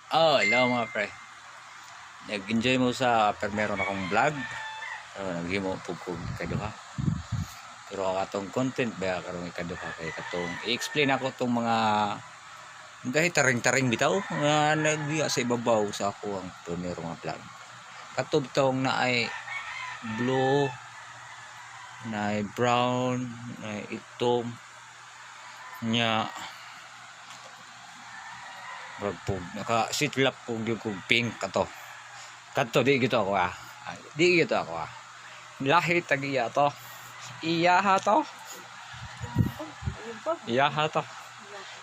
Oh, hello mga pre. Nag-enjoy mo sa pero meron akong vlog. Naghimo pugkog kaduha. Pero atong content ba karon ikaduha kay katong i-explain ako tong mga dahil taring-taring bitaw nga nagbiya sa ibabaw sa ako ang primero nga vlog. Katob tong na ay blue, na ay brown, na ay itom nya pug naka sitlap pug yung pink kato. Kato di gito ako ah. Di gito ako ah. Lahi tagiya to. Iyaha to. Iyaha to.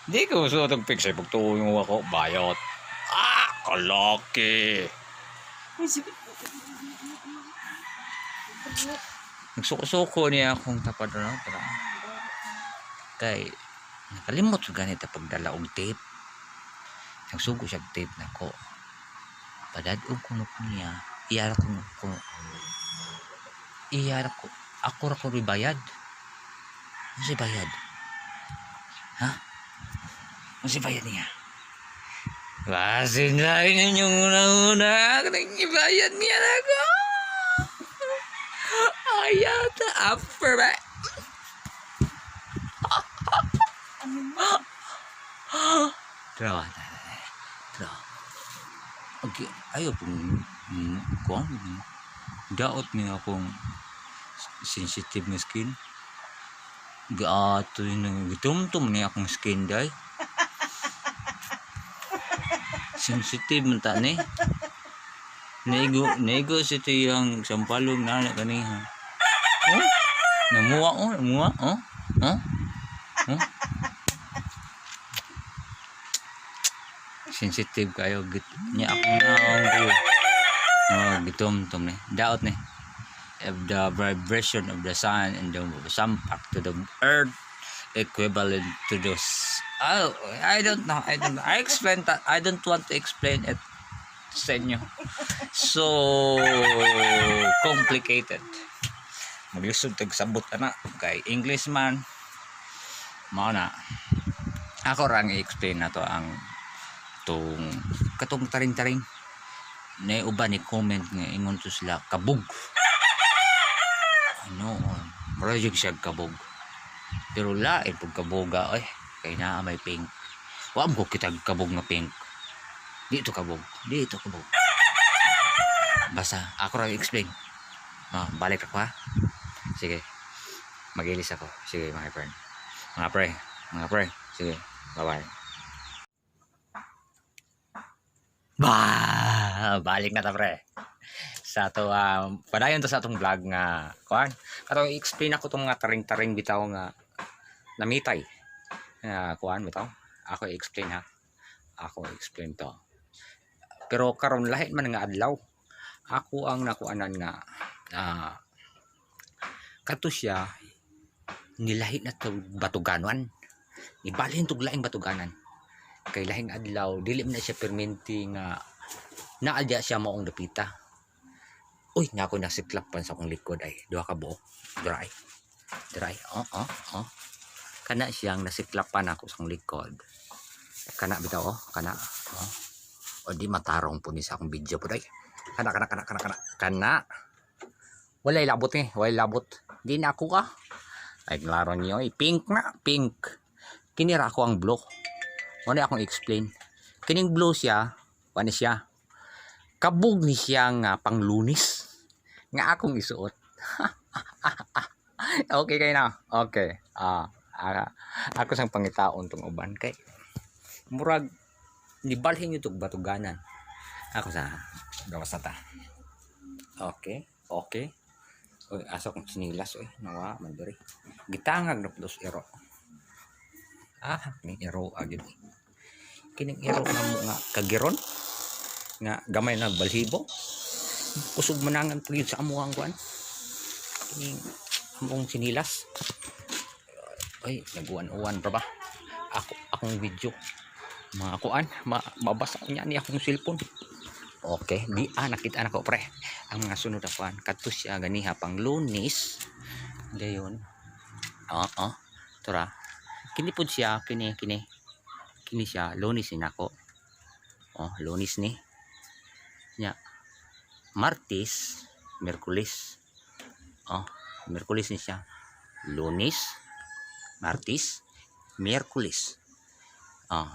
Di ko gusto itong picture pagtuong ako bayot. Ah, kalaki. Nagsuko-suko niya akong tapad na para kay nakalimot sa ganito pagdala og tape. Nagsugo siya tape na ko. Padadog ko niya. Iyara ko. Iyara ko. Ako ra ko bayad. Ano si bayad? Ha? Ano si bayad niya? Basin na inyong una-una. Kanang ibayad niya na ko. Ayata. Upper ba? Draw. Okay. Ayaw pong kuwan. Daot niya akong sensitive na skin. Gaato yun. Gitumtum niya akong skin day. Sensitive man ta ni. Nego sa ito yung sampalong na kaniha. Oh? Namuha oh? Oh? Sensitive kayo niya akong gitumtum ni. Daot ni. Of the vibration of the sun and the impact to the earth equivalent to those. Oh, I don't know. I explain that. I don't want to explain it sa inyo. So complicated. Maglisod tag sabot na kay English man. Mao na. Ako rang i-explain na to ang katong taring-taring na uban ni comment nga ingon to sila kabog. Ano, project siya kabog. Pero lain pag kaboga kay naa may pink. Wa mo kita kabog na pink. Dito kabog. Basta ako ra explain. Balik ako ha. Sige. Magilis ako. Sige mga friend. Mga pre. Sige. Bye-bye. Balik na ta pre. Sa to padayon to sa atong vlog nga kuan kato i-explain ako tong mga taring-taring bitaw nga namitay kuan bitaw ako i-explain to pero karon lahi man nga adlaw ako ang nakuanan nga kato siya nilahi na to batuganon ibalhin tog laing batuganan kay lahing adlaw dili man na siya perminti nga naadya siya maong dapita. Uy, nga ako nasiklapan sa akong likod ay duha ka buok. Dry. Kana siyang nasiklapan ako sa akong likod. Kana bitaw kana. O di matarong po ni sa akong video po day. Kana. Walay labot ni, walay labot. Di na ako ka. Ay klaro niyo, pink. Kinira ako ang blue. Wala akong explain. Kining blue siya, wala siya. Kabog ni siya nga panglunis nga akong isuot. Okay kayo na. Okay. Ako sang pangitaon tong uban kay murag nibalhin yung batuganan. Ako sa gawas ta. Okay. Oy, asa kong sinilas nawa man diri. Gitangag na plus ero. Ni ero agid. Kining ero na mo nga kagiron nga gamay na balhibo usog manangan pagid sa amuang kuan kining among sinilas naguan-uwan pa ba akong video mga kuan mabasa niya ni akong cellphone. Okay di nakita na ko pre ang mga sunod na kuan kadto siya ganiha pang Lunes dayon tura kini pud siya kini siya Lunes nako. Oh, Lunes ni. Nya. Martes, Miyerkules. Oh, Miyerkules ni siya. Lunes, Martes, Miyerkules. Oh,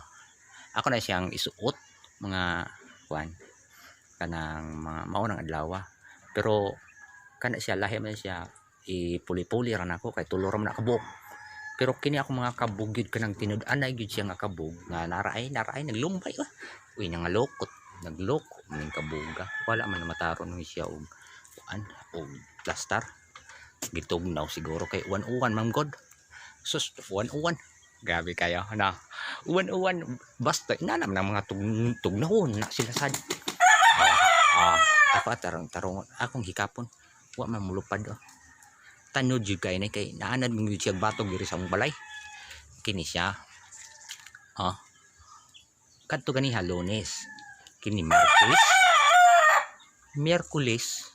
ako na siyang isuot mga kuan kanang mga maunang adlaw. Pero kana siya lahi man siya ipuli-puli ra nako kay tulo ra man kabuk. Pero kini ako mga kabugid kanang tinud-an na gyud siya nga kabug nga naraay naglumbay ba. Uy nangalokot, nagloko ning kabuga. Wala man mataron ni siya og kuan og plaster. Gitugnaw siguro kay uwan-uwan ma'am god. Sus uwan-uwan. Grabe kayo na. Uwan-uwan basta inanam ng mga tugnahon na sila sad. Ako tarong akong hikapon. Wa man mulupad oh. Tanod jud kay na kay naanad mong siya batog diri sa mong balay. Kini siya. Kadto ganiha Lunes. Kini Martes. Miyerkules.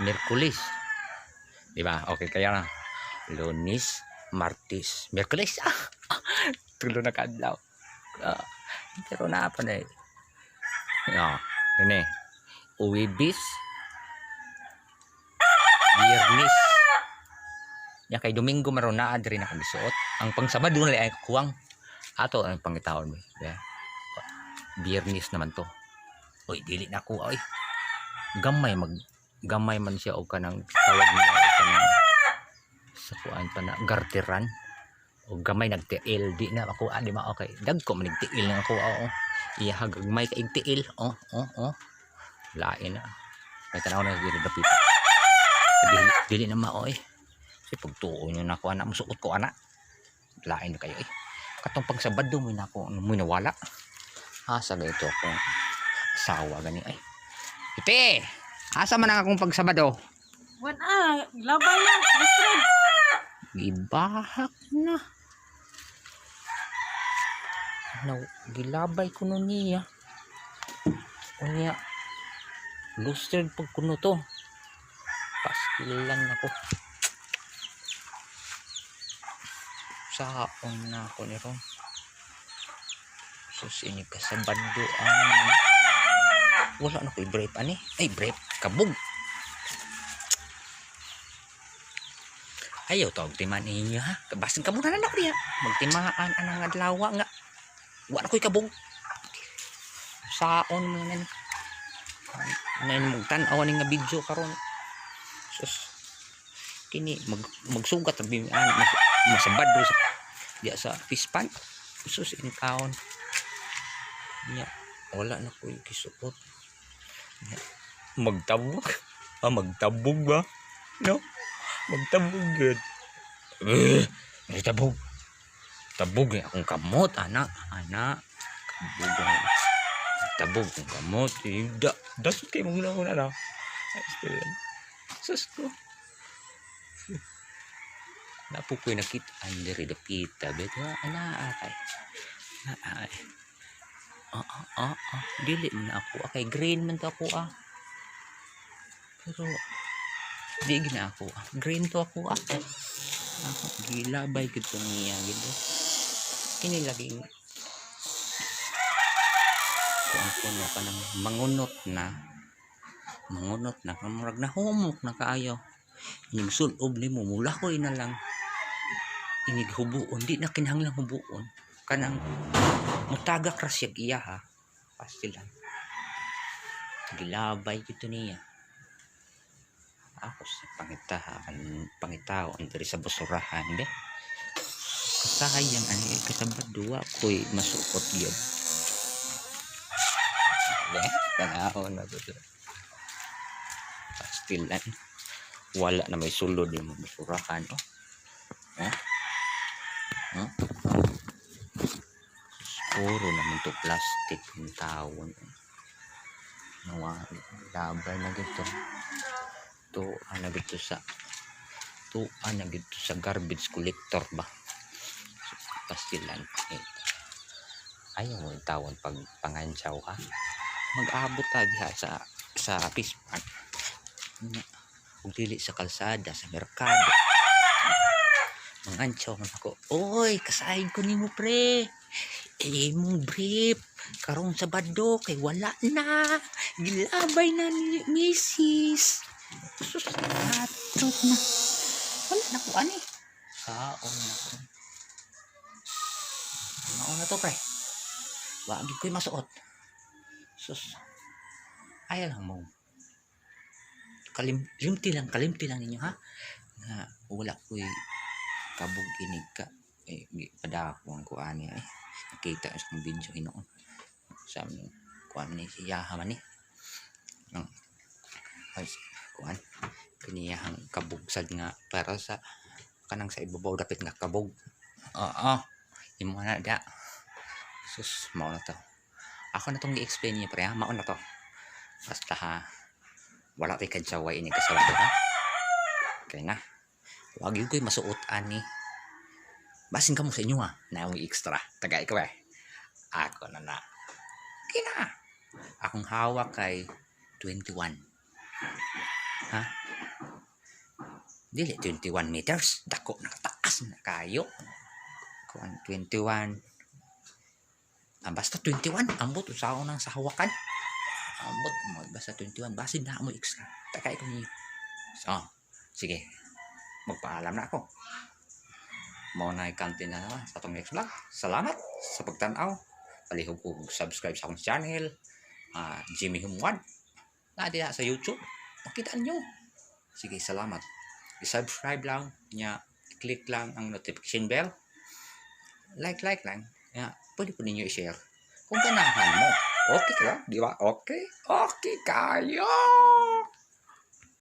Miyerkules. Di ba? Okay kaya na. Lunes, Martes, Miyerkules. Tulo na kadlaw. Pero na pa na. Ini. Huwebes, Biyernes. Ya kay Domingo maron naa diri na kami suot. Ang pangsabado na ay kuwang ato ang pangitawon mo. Biyernes naman to. Oy dili na ko oy. Gamay man siya og kanang tawag niya og kanang sa kuan pa na garteran. Og gamay nagtiil di na ako di ma okay. Dagko man nagtiil na ako iya hagmay kay tiil. Lain na. May tanaw na diri dapit. Dili na maoy. Si pagtuon yun ako anak musuot ko anak. Lain na kayo eh. Katong pagsabado mo na ako mo nawala. Asa ganito akong asawa gani ay. Ite. Asa man ang akong pagsabado? Labay na, bastard. Gibahak na. Gilabay ko nun niya. Unya. Lustered pag kuno to. Pastilan ako. Saon na ako ni ron. Sus ini kasabando wala na ko i-brave ani. Ay brave kabog. Ayaw tawag timan ninyo ha. Kabasin ka muna na ako niya. Magtimaan anang adlaw nga. Wala ko'y kabog. Saon mo na. Magtanaw ni nga video karon. Sus. Kini magsugat abi masabad do sa diya sa pispan. Sus ini kaon. Nya wala na ko'y gisuot. Magtabog. Magtabog ba? No? Magtabog yun. Tabog. Tabog yung akong kamot, anak. Tabog yung kamot. Dasot kayo muna na. Sus ko. Napo ko'y nakita. Andiri dapita. Beto, anaakay. Dili man ako. Okay, green man to ako Pero di gina ako green to ako gilabay gito niya gito kini laging kuang puno ka ng mangunot na kamurag na humok na kaayo inig sulob ni mo mula ko na lang inig hubuon di na kinahanglang hubuon kanang mutagak rasyag iya ha pastilan gilabay gito niya ako sa pangitaon dari sa basurahan be kasayang ani kasabadua ko'y masuot gyud tanahon na to pastilan wala na may sulod yung basurahan puro naman to plastic yung tawon labay na gito tuan na gito sa garbage collector ba pastilan ayaw mo tawon pag pangantsaw ha mag-abot tagi ha sa pispan kung dili sa kalsada sa merkado mangantsaw man ako oy kasayid ko nimo pre Imong brief karong Sabado kay wala na. Gilabay na ni Mrs. Sus, atot na. Wala na ko ani. Saon na ko. Mauna to pre. Wagi ko'y masuot. Sus. Ayaw lang mo. Kalimti lang ninyo ha. Nga wala ko'y kabog inig ka. Padakong ko ani ay. Nakita sa video hinoon. Sa amin kuan ni siya man ni. Ang ay kuan kiniyahang kabugsad nga para sa kanang sa ibabaw dapat nga kabog. Oo. Imo na da. Sus, mao na to. Ako na tong gi-explain niya pre ha. Mao na to. Basta ha. Wala tay kadsaway ini kasawado ha. Okay na. Wag yung ko'y masuot ani. Basin ka mo sa inyo ha. Na yung extra. Tagay ka ba? Ako na na. Okay na. Akong hawak kay 21. Ha? Dili 21 meters. Dako nakataas na kayo. Kuan 21. Basta 21. Ambot usaw nang sa hawakan. Ambot mo basta 21. Basin na mo extra. Tagay ko niyo. So, sige. Magpaalam na ako. Mao na ikantin na naman sa atong next vlog. Salamat sa pagtanaw. Palihog ko subscribe sa akong channel. Jimmy Humwan. Na diha sa YouTube. Makita nyo. Sige, salamat. I-subscribe lang nya, click lang ang notification bell. Like lang. Ya, pwede po ninyo i-share. Kung ganahan mo. Okay ka? Di ba? Okay? Okay kayo!